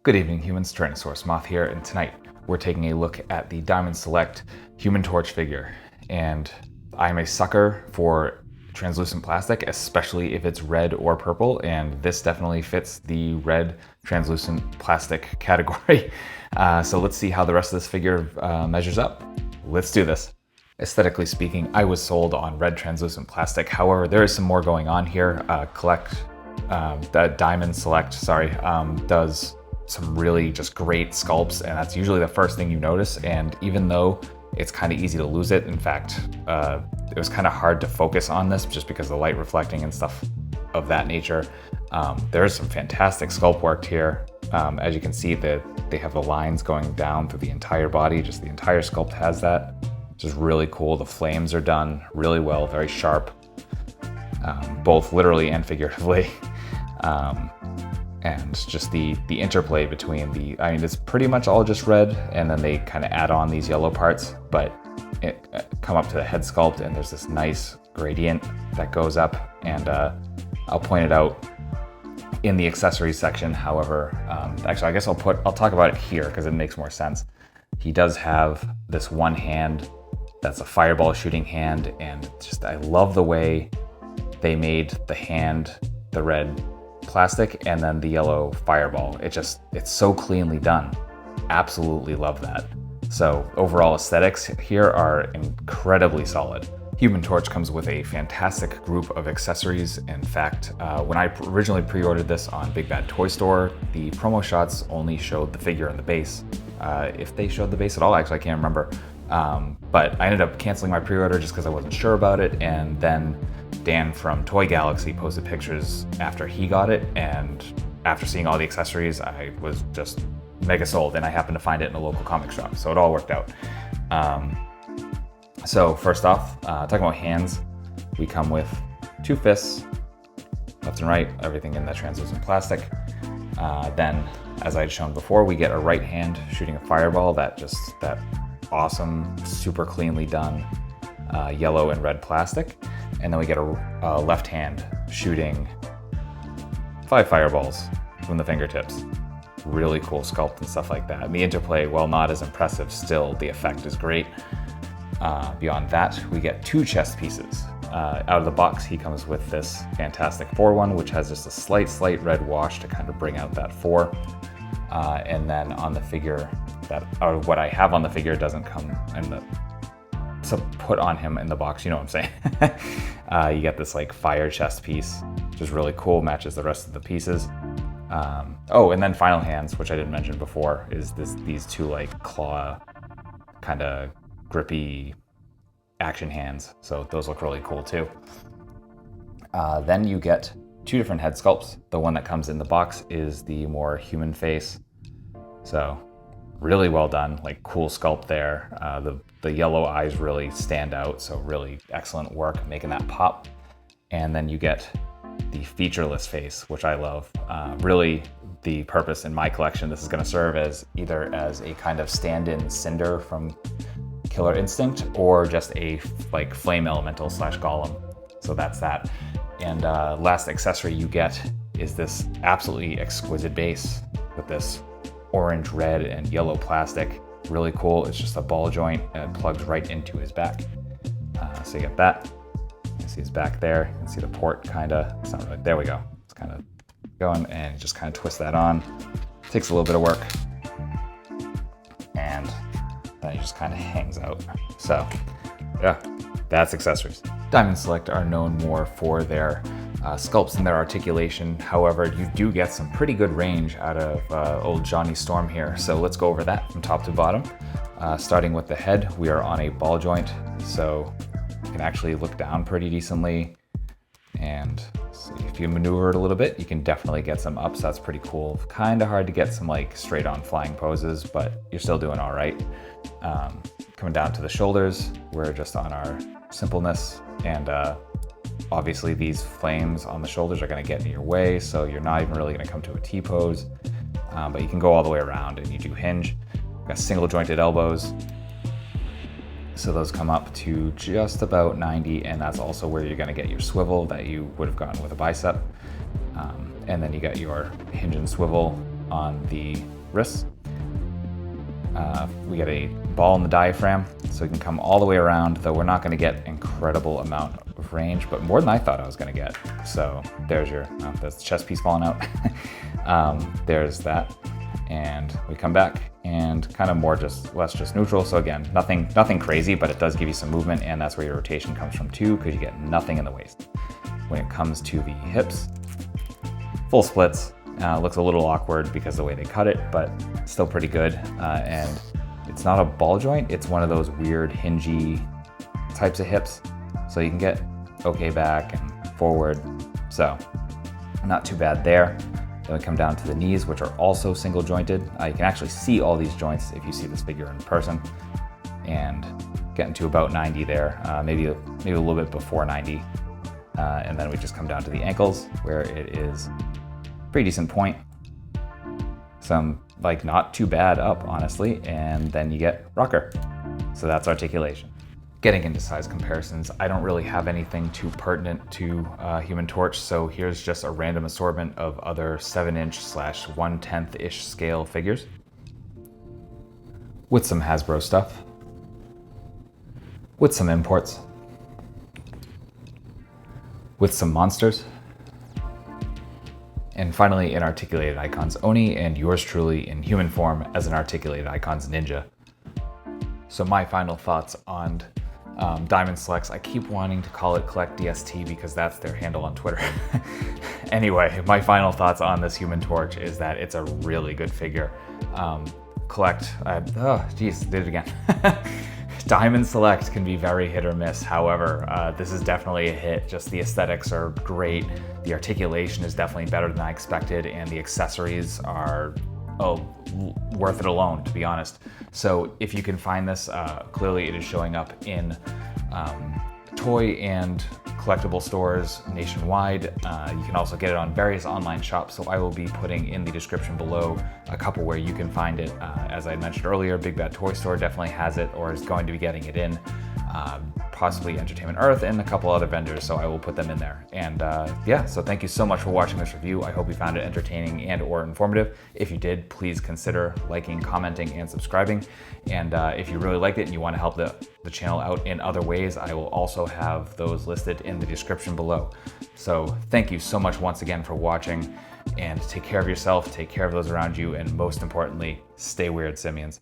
Good evening humans, Tyrannosaurusmoth here, and tonight we're taking a look at the Diamond Select Human Torch figure. And I'm a sucker for translucent plastic, especially if it's red or purple, and this definitely fits the red translucent plastic category. So let's see how the rest of this figure measures up. Let's do this. Aesthetically speaking, I was sold on red translucent plastic. However, there is some more going on here. Diamond Select, does some really just great sculpts, and that's usually the first thing you notice. And even though it's kind of easy to lose it, in fact, it was kind of hard to focus on this just because of the light reflecting and stuff of that nature. There's some fantastic sculpt work here. As you can see, that they have the lines going down through the entire body, just the entire sculpt has that, which is really cool. The flames are done really well, very sharp, both literally and figuratively. And just the interplay between it's pretty much all just red, and then they kind of add on these yellow parts, but it come up to the head sculpt, and there's this nice gradient that goes up, and I'll point it out in the accessories section. However, actually, I guess I'll talk about it here because it makes more sense. He does have this one hand that's a fireball shooting hand, and just I love the way they made the hand the red plastic and then the yellow fireball. It's so cleanly done. Absolutely love that. So overall aesthetics here are incredibly solid. Human Torch comes with a fantastic group of accessories. In fact, when I originally pre-ordered this on Big Bad Toy Store, the promo shots only showed the figure and the base. If they showed the base at all, actually I can't remember. But I ended up canceling my pre-order just because I wasn't sure about it, and then Dan from Toy Galaxy posted pictures after he got it, and after seeing all the accessories, I was just mega sold, and I happened to find it in a local comic shop, so it all worked out. So first off, talking about hands, we come with two fists, left and right, everything in that translucent plastic. Then, as I had shown before, we get a right hand shooting a fireball, that awesome, super cleanly done yellow and red plastic. And then we get a left hand shooting 5 fireballs from the fingertips. Really cool sculpt and stuff like that. And the interplay, while not as impressive, still the effect is great. Beyond that, we get 2 chest pieces. Out of the box, he comes with this fantastic 4-1, which has just a slight red wash to kind of bring out that 4. And then on the figure, that out of what I have on the figure doesn't come in to put on him in the box, you know what I'm saying? You get this like fire chest piece, which is really cool, matches the rest of the pieces. And then final hands, which I didn't mention before, is these 2 like claw kind of grippy action hands. So those look really cool too. Then you get 2 different head sculpts. The one that comes in the box is the more human face. So really well done, like cool sculpt there. The yellow eyes really stand out, so really excellent work making that pop. And then you get the featureless face, which I love. Really the purpose in my collection, this is going to serve as either as a kind of stand-in Cinder from Killer Instinct, or just a like flame elemental / golem. So that's that. And last accessory you get is this absolutely exquisite base with this orange, red, and yellow plastic. Really cool. It's just a ball joint, and it plugs right into his back. So you get that. You can see his back there. You can see the port it's not really, there we go. It's kind of going, and just kind of twist that on. Takes a little bit of work. And then he just kind of hangs out. So yeah, that's accessories. Diamond Select are known more for their sculpts and their articulation. However, you do get some pretty good range out of old Johnny Storm here. So let's go over that from top to bottom. Starting with the head, we are on a ball joint, so you can actually look down pretty decently. And if you maneuver it a little bit, you can definitely get some ups. That's pretty cool. Kind of hard to get some like straight on flying poses, but you're still doing all right. Coming down to the shoulders, we're just on our simpleness, and obviously these flames on the shoulders are going to get in your way, so you're not even really going to come to a T-pose, but you can go all the way around, and you do hinge. We've got single jointed elbows, so those come up to just about 90, and that's also where you're going to get your swivel that you would have gotten with a bicep. And then you got your hinge and swivel on the wrists. We get a ball in the diaphragm, so we can come all the way around, though we're not going to get incredible amount of range, but more than I thought I was going to get. So there's your, that's the chest piece falling out. There's that. And we come back and kind of less just neutral. So again, nothing crazy, but it does give you some movement, and that's where your rotation comes from too, because you get nothing in the waist. When it comes to the hips, full splits. Looks a little awkward because of the way they cut it, but still pretty good. And it's not a ball joint, it's one of those weird hingy types of hips. So you can get okay back and forward. So not too bad there. Then we come down to the knees, which are also single jointed. You can actually see all these joints if you see this figure in person, and getting to about 90 there, maybe a little bit before 90. And then we just come down to the ankles, where it is pretty decent point. Some not too bad up, honestly, and then you get rocker. So that's articulation. Getting into size comparisons, I don't really have anything too pertinent to Human Torch, so here's just a random assortment of other 7-inch / 1/10-ish scale figures with some Hasbro stuff, with some imports, with some monsters, and finally in articulated icons, Oni and yours truly in human form as an articulated icons ninja. So my final thoughts on Diamond Selects. I keep wanting to call it Collect DST because that's their handle on Twitter. Anyway, my final thoughts on this Human Torch is that it's a really good figure. Did it again. Diamond Select can be very hit or miss. However, this is definitely a hit. Just the aesthetics are great. The articulation is definitely better than I expected, and the accessories are worth it alone, to be honest. So if you can find this, clearly it is showing up in toy and collectible stores nationwide. You can also get it on various online shops, so I will be putting in the description below a couple where you can find it. As I mentioned earlier, Big Bad Toy Store definitely has it or is going to be getting it in. Possibly Entertainment Earth and a couple other vendors, so I will put them in there. And so thank you so much for watching this review. I hope you found it entertaining and or informative. If you did, please consider liking, commenting, and subscribing. And if you really liked it and you want to help the channel out in other ways, I will also have those listed in the description below. So thank you so much once again for watching, and take care of yourself, take care of those around you, and most importantly, stay weird, simians.